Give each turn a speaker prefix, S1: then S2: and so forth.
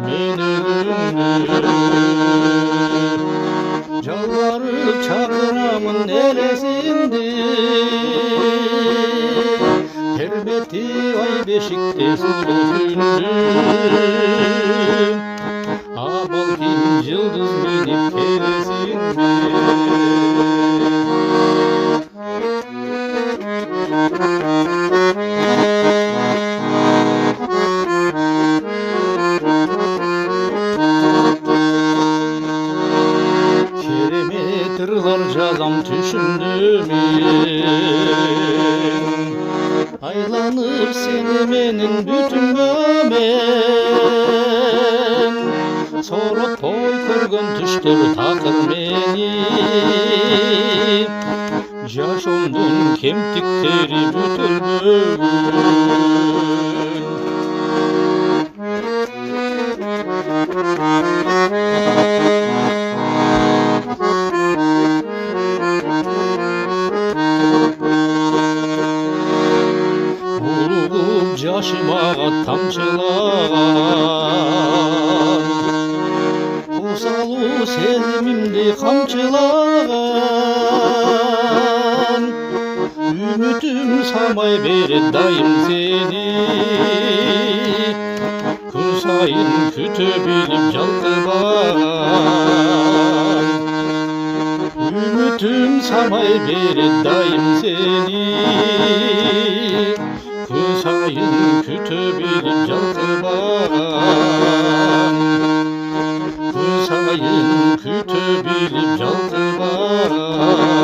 S1: men özüңdü. Жалбарып чакырамын элесинди, тербети ай бешикте сулуу түндү. А балким жылдыз минип келесиңби. Ырлар жазам түшүмдө мен, айланып сени менин бүтүнгөмөн. Соротпой көргөн түштөр такыр мени, жашоомдун кемтиктери бүтөлбөгөн. Жашыма тамчылаган, кусалуу сезимимди камчылаган. Үмүтүм самай берет дайым сени, күн сайын күтө билип жалкыбаган. Үмүтүм самай берет дайым сени, күн сайын күтө билип жалкыбаган. Күн сайын күтө билип жалкыбаган.